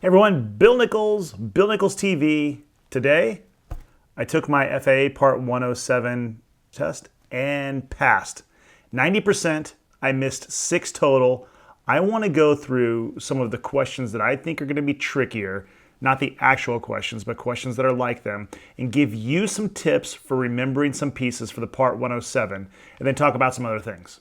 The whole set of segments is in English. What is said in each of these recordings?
Hey everyone, Bill Nichols TV. Today, I took my FAA Part 107 test and passed. 90%, I missed 6 total. I want to go through some of the questions that I think are going to be trickier, not the actual questions, but questions that are like them, and give you some tips for remembering some pieces for the Part 107, and then talk about some other things.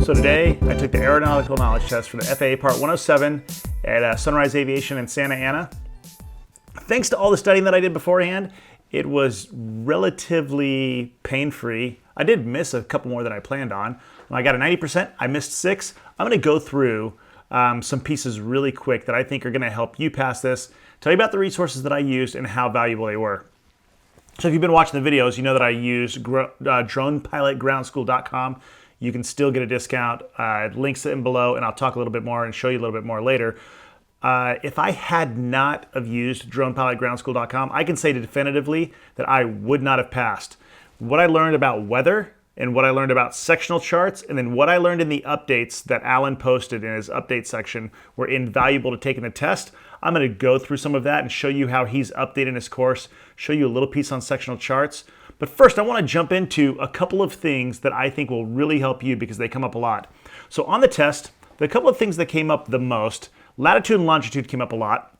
So today, I took the aeronautical knowledge test for the FAA Part 107 at Sunrise Aviation in Santa Ana. Thanks to all the studying that I did beforehand, it was relatively pain-free. I did miss a couple more than I planned on. When I got a 90%, I missed 6. I'm going to go through some pieces really quick that I think are going to help you pass this, tell you about the resources that I used and how valuable they were. So if you've been watching the videos, you know that I used dronepilotgroundschool.com. You can still get a discount. Links in below, and I'll talk a little bit more and show you a little bit more later. If I had not have used dronepilotgroundschool.com, I can say definitively that I would not have passed. What I learned about weather and what I learned about sectional charts, and then what I learned in the updates that Alan posted in his update section were invaluable to taking the test. I'm going to go through some of that and show you how he's updating his course, show you a little piece on sectional charts. But first, I want to jump into a couple of things that I think will really help you because they come up a lot. So on the test, the couple of things that came up the most, latitude and longitude came up a lot.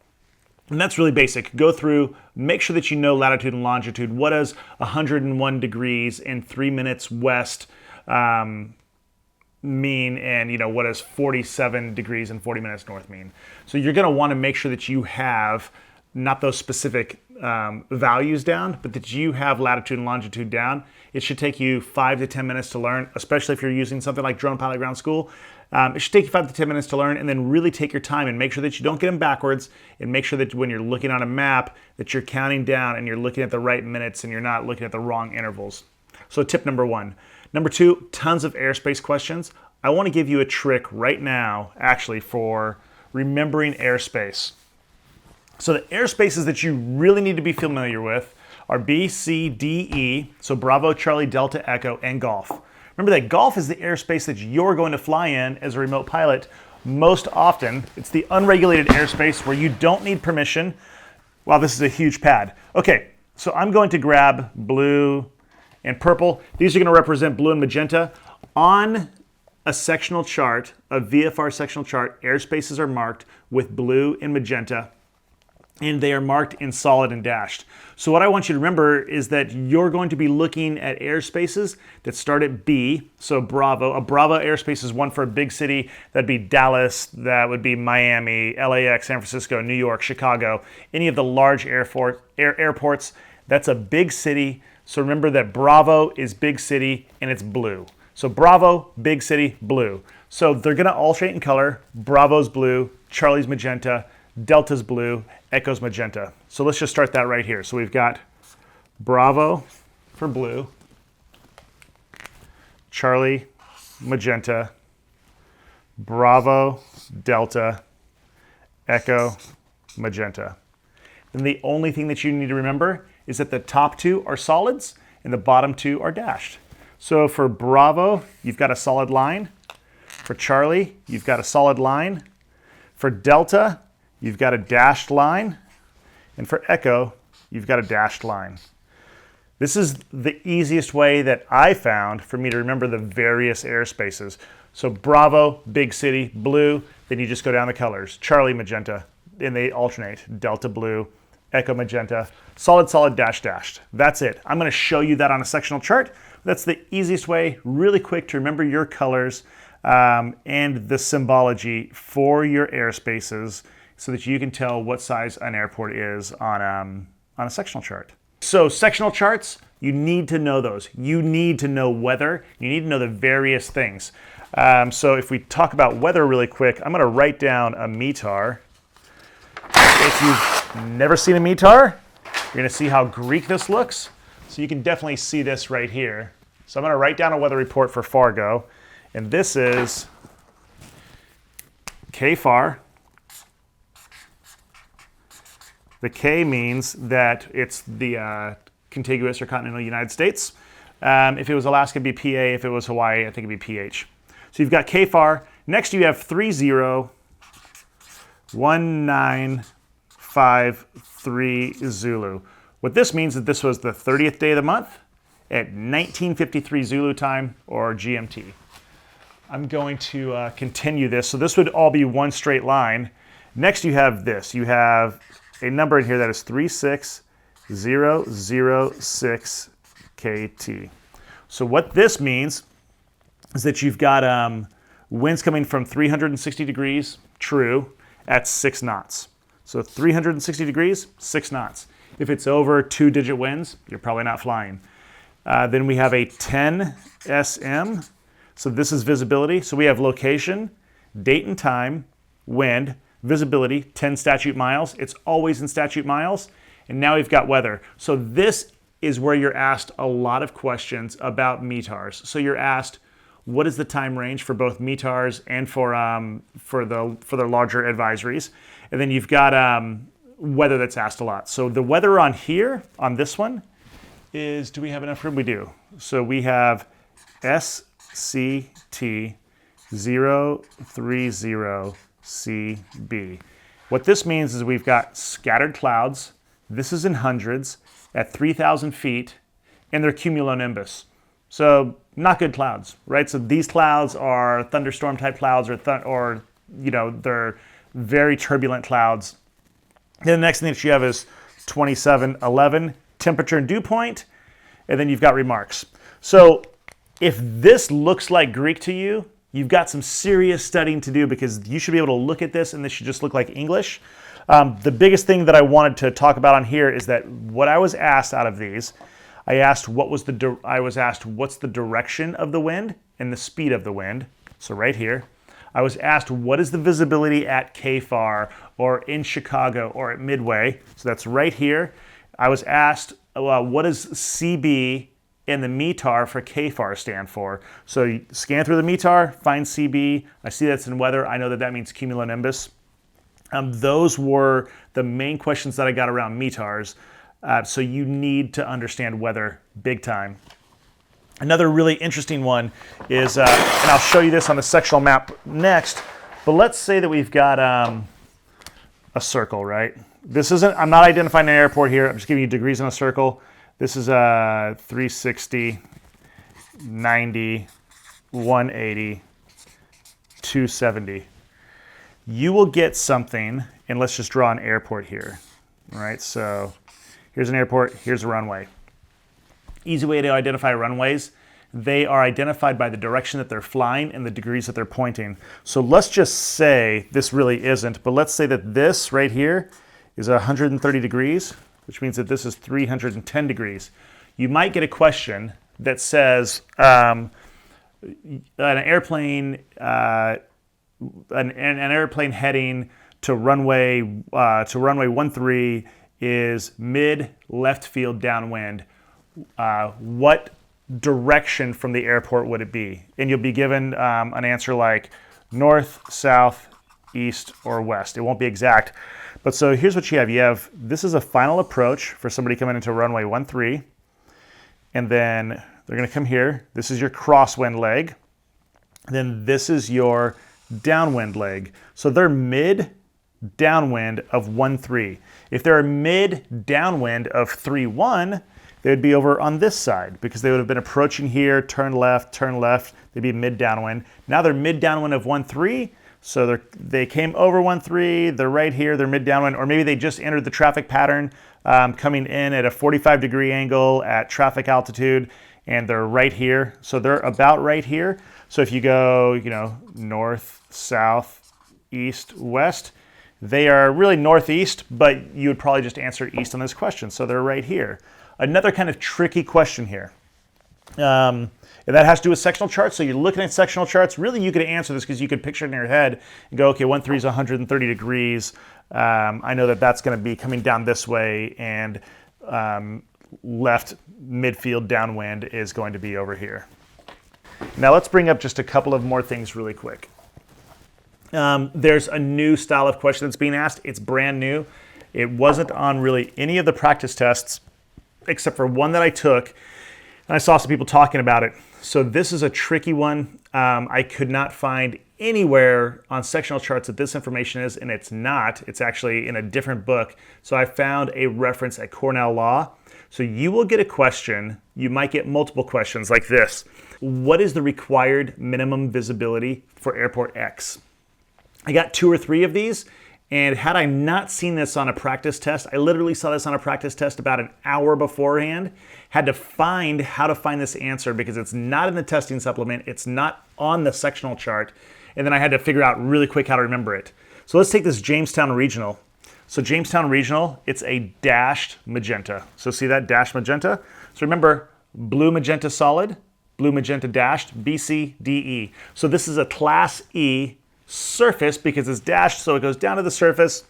And that's really basic. Go through, make sure that you know latitude and longitude. What does 101 degrees and 3 minutes west mean? And what does 47 degrees and 40 minutes north mean? So you're going to want to make sure that you have not those specific values down, but that you have latitude and longitude down. It should take you 5 to 10 minutes to learn, especially if you're using something like Drone Pilot Ground School. It should take you 5 to 10 minutes to learn, and then really take your time and make sure that you don't get them backwards, and make sure that when you're looking on a map that you're counting down and you're looking at the right minutes and you're not looking at the wrong intervals. So tip number 1. Number 2, tons of airspace questions. I want to give you a trick right now, actually, for remembering airspace. So the airspaces that you really need to be familiar with are B, C, D, E, so Bravo, Charlie, Delta, Echo, and Golf. Remember that Golf is the airspace that you're going to fly in as a remote pilot most often. It's the unregulated airspace where you don't need permission. Wow, this is a huge pad. Okay, so I'm going to grab blue and purple. These are going to represent blue and magenta. On a sectional chart, a VFR sectional chart, airspaces are marked with blue and magenta, and they are marked in solid and dashed. So what I want you to remember is that you're going to be looking at airspaces that start at B, so Bravo. A Bravo airspace is one for a big city. That'd be Dallas, that would be Miami, LAX, San Francisco, New York, Chicago, any of the large airports. That's a big city. So remember that Bravo is big city and it's blue. So Bravo, big city, blue. So they're gonna alternate in color. Bravo's blue, Charlie's magenta, Delta's blue, Echo's magenta. So let's just start that right here. So we've got Bravo for blue, Charlie, magenta, Bravo, Delta, Echo, magenta. Then the only thing that you need to remember is that the top 2 are solids and the bottom 2 are dashed. So for Bravo, you've got a solid line. For Charlie, you've got a solid line. For Delta, you've got a dashed line, and for Echo, you've got a dashed line. This is the easiest way that I found for me to remember the various airspaces. So Bravo, big city, blue, then you just go down the colors. Charlie, magenta, and they alternate. Delta, blue, Echo, magenta, solid, solid, dash, dashed. That's it. I'm going to show you that on a sectional chart. That's the easiest way, really quick, to remember your colors and the symbology for your airspaces, so that you can tell what size an airport is on a sectional chart. So sectional charts, you need to know those. You need to know weather. You need to know the various things. So if we talk about weather really quick, I'm going to write down a METAR. If you've never seen a METAR, you're going to see how Greek this looks. So you can definitely see this right here. So I'm going to write down a weather report for Fargo, and this is KFAR. The K means that it's the contiguous or continental United States. If it was Alaska, it'd be PA. If it was Hawaii, I think it'd be PH. So you've got KFAR. Next you have 301953 Zulu. What this means is this was the 30th day of the month at 1953 Zulu time, or GMT. I'm going to continue this. So this would all be one straight line. Next you have this. You have a number in here that is 36006 KT. So what this means is that you've got winds coming from 360 degrees, true, at 6 knots. So 360 degrees, 6 knots. If it's over 2-digit winds, you're probably not flying. Then we have a 10 SM. So this is visibility. So we have location, date and time, wind, visibility, 10 statute miles. It's always in statute miles. And now we've got weather. So this is where you're asked a lot of questions about METARs. So you're asked, what is the time range for both METARs and for the larger advisories? And then you've got weather that's asked a lot. So the weather on here, on this one, is, do we have enough room? We do. So we have SCT 030CB. What this means is we've got scattered clouds. This is in hundreds at 3,000 feet, and they're cumulonimbus. So not good clouds, right? So these clouds are thunderstorm type clouds, or they're very turbulent clouds. Then the next thing that you have is 2711, temperature and dew point, and then you've got remarks. So if this looks like Greek to you, you've got some serious studying to do, because you should be able to look at this and this should just look like English. The biggest thing that I wanted to talk about on here is that what I was asked out of these, I asked what's the direction of the wind and the speed of the wind. So right here. I was asked what is the visibility at KFAR or in Chicago or at Midway. So that's right here. I was asked what does CB and the METAR for KFAR stand for. So you scan through the METAR, find CB. I see that's in weather. I know that that means cumulonimbus. Those were the main questions that I got around METARs. So you need to understand weather big time. Another really interesting one is, and I'll show you this on the sectional map next, but let's say that we've got a circle, right? This isn't, I'm not identifying an airport here. I'm just giving you degrees in a circle. This is 360, 90, 180, 270. You will get something, and let's just draw an airport here. All right, so here's an airport, here's a runway. Easy way to identify runways. They are identified by the direction that they're flying and the degrees that they're pointing. So let's just say, this really isn't, but let's say that this right here is 130 degrees, which means that this is 310 degrees. You might get a question that says an airplane heading to runway 13 is mid left field downwind. What direction from the airport would it be? And you'll be given an answer like north, south, east, or west. It won't be exact. But so here's what you have. You have, this is a final approach for somebody coming into runway 13. And then they're going to come here. This is your crosswind leg. Then this is your downwind leg. So they're mid downwind of 13. If they're mid downwind of 31, they would be over on this side because they would have been approaching here, turn left, they'd be mid downwind. Now they're mid downwind of 13, so they came over 13, they're right here, they're mid downwind, or maybe they just entered the traffic pattern coming in at a 45-degree angle at traffic altitude, and they're right here. So they're about right here. So if you go, north, south, east, west, they are really northeast, but you would probably just answer east on this question. So they're right here. Another kind of tricky question here. And that has to do with sectional charts. So you're looking at sectional charts. Really, you could answer this because you could picture it in your head and go, okay, 13 is 130 degrees. I know that that's going to be coming down this way, and left midfield downwind is going to be over here. Now let's bring up just a couple of more things really quick. There's a new style of question that's being asked. It's brand new. It wasn't on really any of the practice tests except for one that I took. I saw some people talking about it. So this is a tricky one. I could not find anywhere on sectional charts that this information is, and it's not. It's actually in a different book. So I found a reference at Cornell Law. So you will get a question. You might get multiple questions like this. What is the required minimum visibility for airport X? I got 2 or 3 of these. And had I not seen this on a practice test, I literally saw this on a practice test about an hour beforehand, had to find how to find this answer because it's not in the testing supplement, it's not on the sectional chart, and then I had to figure out really quick how to remember it. So let's take this Jamestown Regional. So Jamestown Regional, it's a dashed magenta. So see that dashed magenta? So remember, blue magenta solid, blue magenta dashed, B, C, D, E. So this is a Class E surface because it's dashed, so it goes down to the surface.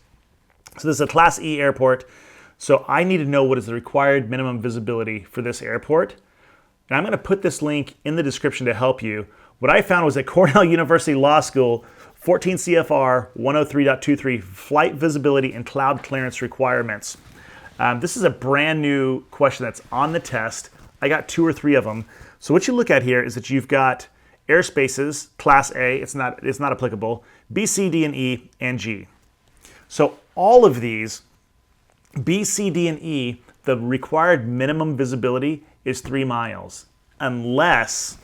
So this is a Class E airport. So I need to know what is the required minimum visibility for this airport. And I'm going to put this link in the description to help you. What I found was at Cornell University Law School, 14 CFR 103.23, flight visibility and cloud clearance requirements. This is a brand new question that's on the test. I got 2 or 3 of them. So what you look at here is that you've got airspaces, Class A, it's not applicable, B, C, D, and E, and G. So all of these, B, C, D, and E, the required minimum visibility is 3 miles, unless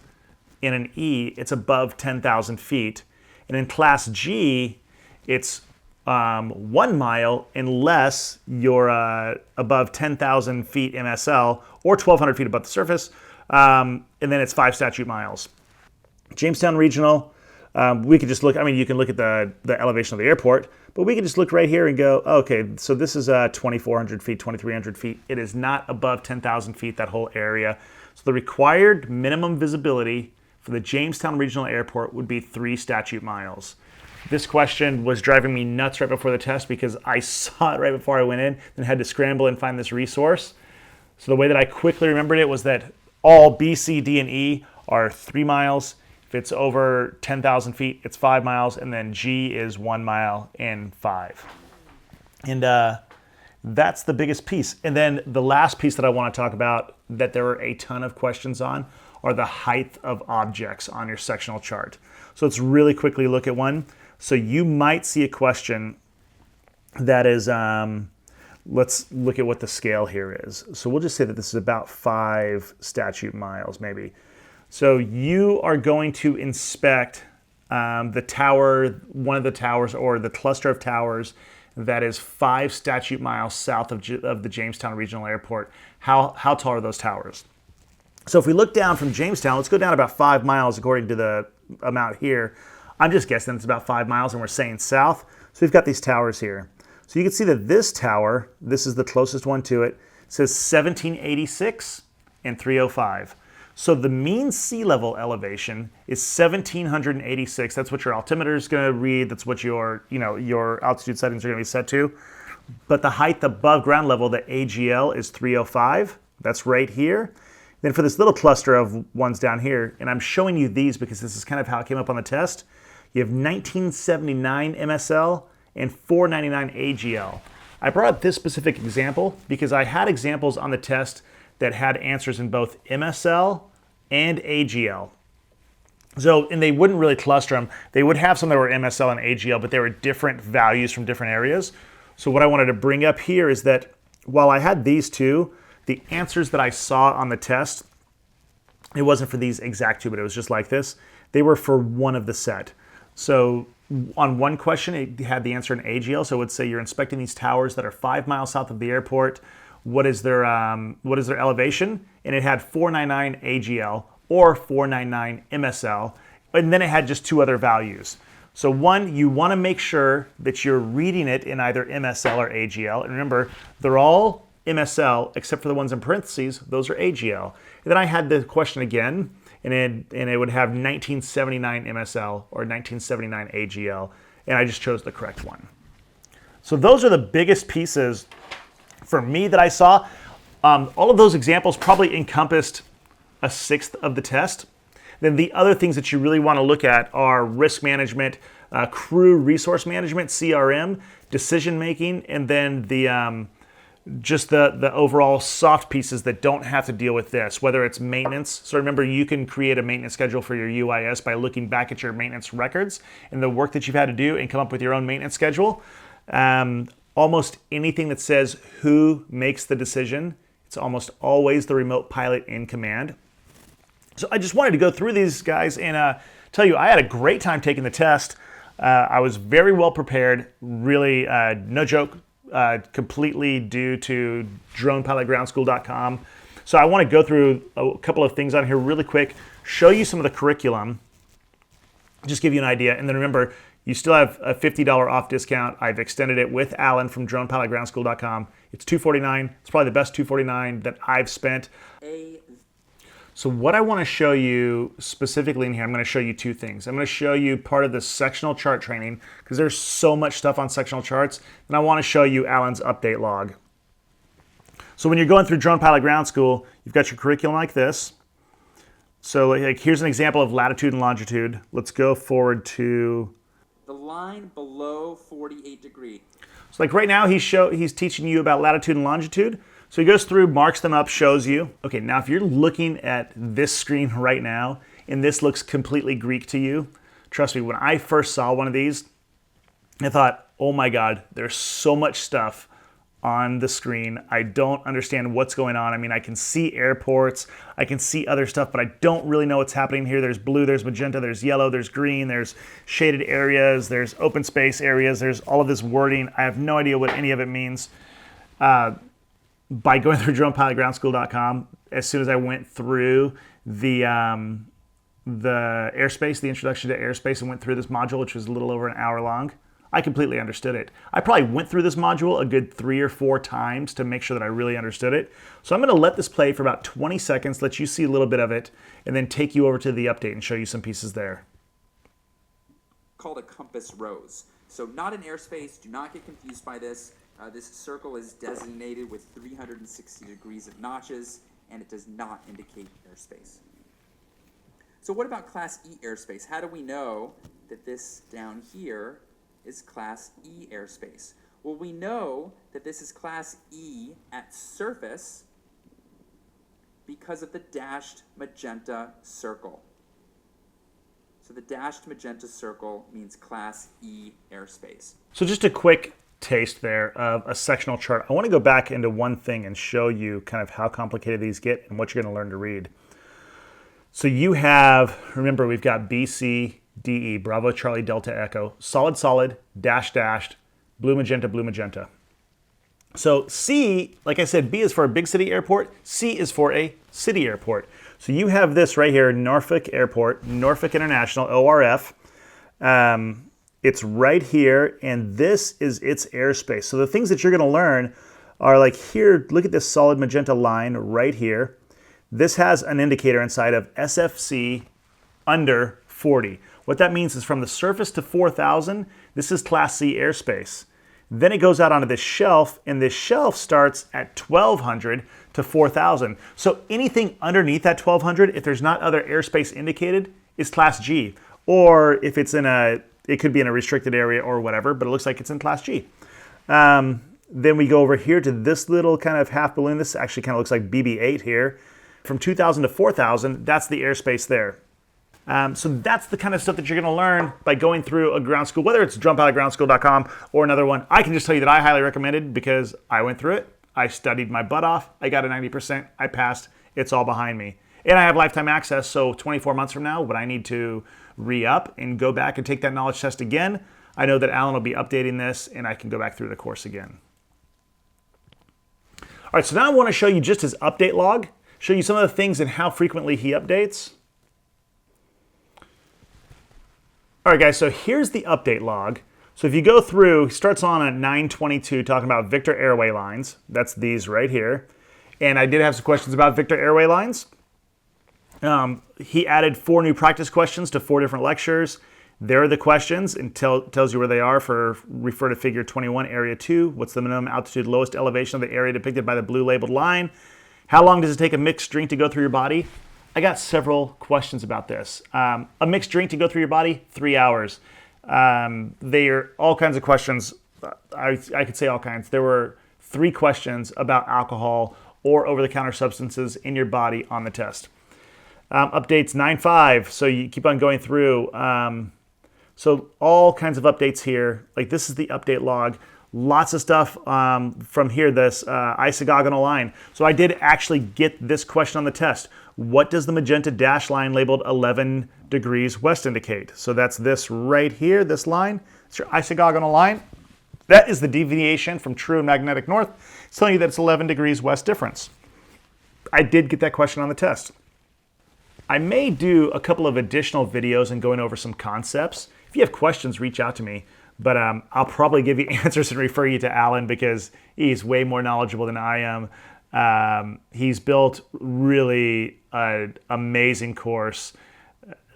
in an E, it's above 10,000 feet. And in Class G, it's 1 mile unless you're above 10,000 feet MSL or 1,200 feet above the surface, and then it's 5 statute miles. Jamestown Regional, we could just look, I mean, you can look at the elevation of the airport, but we can just look right here and go, okay, so this is 2,400 feet, 2,300 feet. It is not above 10,000 feet, that whole area. So the required minimum visibility for the Jamestown Regional Airport would be 3 statute miles. This question was driving me nuts right before the test because I saw it right before I went in and had to scramble and find this resource. So the way that I quickly remembered it was that all B, C, D, and E are 3 miles. If it's over 10,000 feet, it's 5 miles, and then G is 1 mile and 5. And that's the biggest piece. And then the last piece that I want to talk about that there were a ton of questions on are the height of objects on your sectional chart. So let's really quickly look at one. So you might see a question that is, let's look at what the scale here is. So we'll just say that this is about 5 statute miles maybe. So you are going to inspect the tower, one of the towers or the cluster of towers that is 5 statute miles south of the Jamestown Regional Airport. How tall are those towers? So if we look down from Jamestown, let's go down about 5 miles according to the amount here. I'm just guessing it's about 5 miles and we're saying south. So we've got these towers here. So you can see that this tower, this is the closest one to it, says 1786 and 305. So the mean sea level elevation is 1,786. That's what your altimeter is going to read. That's what your altitude settings are going to be set to. But the height above ground level, the AGL, is 305. That's right here. Then for this little cluster of ones down here, and I'm showing you these because this is kind of how it came up on the test, you have 1979 MSL and 499 AGL. I brought up this specific example because I had examples on the test that had answers in both MSL and AGL. So, and they wouldn't really cluster them. They would have some that were MSL and AGL, but they were different values from different areas. So what I wanted to bring up here is that while I had these two, the answers that I saw on the test, it wasn't for these exact two, but it was just like this. They were for one of the set. So on one question, it had the answer in AGL. So it would say you're inspecting these towers that are 5 miles south of the airport. What is their elevation? And it had 499 AGL or 499 MSL. And then it had just 2 other values. So one, you want to make sure that you're reading it in either MSL or AGL. And remember, they're all MSL except for the ones in parentheses. Those are AGL. And then I had the question again, and it would have 1979 MSL or 1979 AGL. And I just chose the correct one. So those are the biggest pieces for me that I saw. All of those examples probably encompassed 1/6 of the test. Then the other things that you really want to look at are risk management, crew resource management, CRM, decision making, and then just the overall soft pieces that don't have to deal with this, whether it's maintenance. So remember, you can create a maintenance schedule for your UIS by looking back at your maintenance records and the work that you've had to do and come up with your own maintenance schedule. Almost anything that says who makes the decision, it's almost always the remote pilot in command. So I just wanted to go through these guys and tell you I had a great time taking the test. I was very well prepared, really, no joke, completely due to dronepilotgroundschool.com. So I want to go through a couple of things on here really quick, show you some of the curriculum, just give you an idea. And then remember, you still have a $50 off discount. I've extended it with Alan from dronepilotgroundschool.com. It's $249. It's probably the best $249 that I've spent. So what I want to show you specifically in here, I'm going to show you two things. I'm going to show you part of the sectional chart training because there's so much stuff on sectional charts. And I want to show you Alan's update log. So when you're going through Drone Pilot Ground School, you've got your curriculum like this. So like, here's an example of latitude and longitude. Let's go forward to the line below 48 degrees. So like right now he's teaching you about latitude and longitude. So he goes through, marks them up, shows you. Okay, now if you're looking at this screen right now, and this looks completely Greek to you, trust me, when I first saw one of these, I thought, oh my God, there's so much stuff on the screen. I don't understand what's going on. I mean, I can see airports, I can see other stuff, but I don't really know what's happening here. There's blue, there's magenta, there's yellow, there's green, there's shaded areas, there's open space areas, there's all of this wording. I have no idea what any of it means. By going through dronepilotgroundschool.com, as soon as I went through the Airspace, the introduction to Airspace, and went through this module, which was a little over an hour long, I completely understood it. I probably went through this module a good 3 or 4 times to make sure that I really understood it. So I'm going to let this play for about 20 seconds, let you see a little bit of it, and then take you over to the update and show you some pieces there. Called a compass rose. So not in Airspace, do not get confused by this. This circle is designated with 360 degrees of notches, and it does not indicate airspace. So what about Class E airspace? How do we know that this down here is Class E airspace? Well, we know that this is Class E at surface because of the dashed magenta circle. So the dashed magenta circle means Class E airspace. So just a quick taste there of a sectional chart. I want to go back into one thing and show you kind of how complicated these get and what you're going to learn to read. So you have, remember, we've got B, C, D, E, Bravo, Charlie, Delta, Echo, solid, solid, dash, dashed, blue, magenta. So C, like I said, B is for a big city airport. C is for a city airport. So you have this right here, Norfolk Airport, Norfolk International, ORF. It's right here, and this is its airspace. So the things that you're going to learn are like here, look at this solid magenta line right here. This has an indicator inside of SFC under 40. What that means is from the surface to 4,000, this is Class C airspace. Then it goes out onto this shelf, and this shelf starts at 1,200 to 4,000. So anything underneath that 1,200, if there's not other airspace indicated, is Class G. Or if it's it could be in a restricted area or whatever, but it looks like it's in Class G. Then we go over here to this little kind of half balloon. This actually kind of looks like BB-8 here. From 2,000 to 4,000, that's the airspace there. So that's the kind of stuff that you're going to learn by going through a ground school, whether it's dronepilotgroundschool.com or another one. I can just tell you that I highly recommend it because I went through it. I studied my butt off. I got a 90%. I passed. It's all behind me. And I have lifetime access, so 24 months from now, when I need to re-up and go back and take that knowledge test again, I know that Alan will be updating this and I can go back through the course again. All right, so now I want to show you just his update log, show you some of the things and how frequently he updates. All right, guys, so here's the update log. So if you go through, he starts on at 9:22 talking about Victor Airway Lines. That's these right here. And I did have some questions about Victor Airway Lines. He added 4 new practice questions to 4 different lectures. There are the questions and tells you where they are. Refer to figure 21, area 2. What's the minimum altitude, lowest elevation of the area depicted by the blue labeled line? How long does it take a mixed drink to go through your body? I got several questions about this. A mixed drink to go through your body, 3 hours. They are all kinds of questions. I could say all kinds. There were 3 questions about alcohol or over-the-counter substances in your body on the test. Updates 9.5, so you keep on going through. So all kinds of updates here. Like this is the update log. Lots of stuff from here, this isogonal line. So I did actually get this question on the test. What does the magenta dash line labeled 11 degrees west indicate? So that's this right here, this line. It's your isogonal line. That is the deviation from true and magnetic north. It's telling you that it's 11 degrees west difference. I did get that question on the test. I may do a couple of additional videos and going over some concepts. If you have questions, reach out to me. But I'll probably give you answers and refer you to Alan because he's way more knowledgeable than I am. He's built really an amazing course.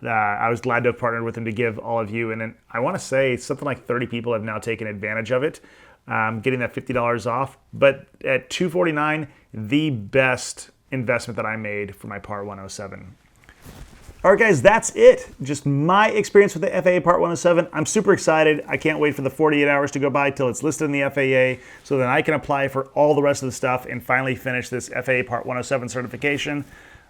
I was glad to have partnered with him to give all of you. And I want to say something like 30 people have now taken advantage of it, getting that $50 off. But at $249, the best investment that I made for my Part 107. All right, guys, that's it. Just my experience with the FAA Part 107. I'm super excited. I can't wait for the 48 hours to go by till it's listed in the FAA so then I can apply for all the rest of the stuff and finally finish this FAA Part 107 certification.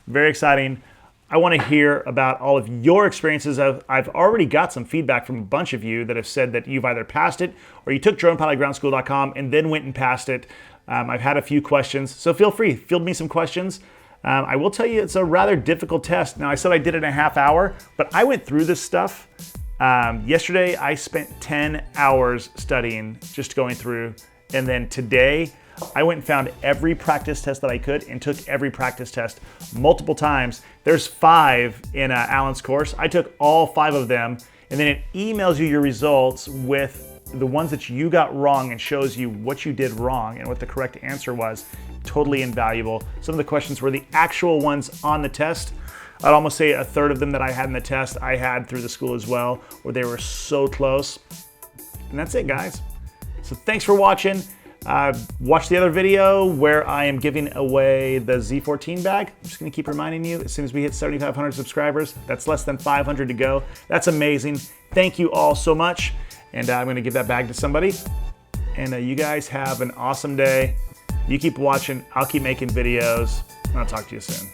Very exciting. I want to hear about all of your experiences. I've already got some feedback from a bunch of you that have said that you've either passed it or you took dronepilotgroundschool.com and then went and passed it. I've had a few questions, so feel free, field me some questions. I will tell you it's a rather difficult test. Now, I said I did it in a half hour, but I went through this stuff. Yesterday, I spent 10 hours studying, just going through. And then today, I went and found every practice test that I could and took every practice test multiple times. There's 5 in Alan's course. I took all 5 of them, and then it emails you your results with the ones that you got wrong and shows you what you did wrong and what the correct answer was. Totally invaluable. Some of the questions were the actual ones on the test. I'd almost say a third of them that I had in the test I had through the school as well, where they were so close. And that's it, guys. So thanks for watching. Watch the other video where I am giving away the Z14 bag. I'm just gonna keep reminding you, as soon as we hit 7,500 subscribers, that's less than 500 to go. That's amazing. Thank you all so much. And I'm gonna give that bag to somebody. And you guys have an awesome day. You keep watching, I'll keep making videos, and I'll talk to you soon.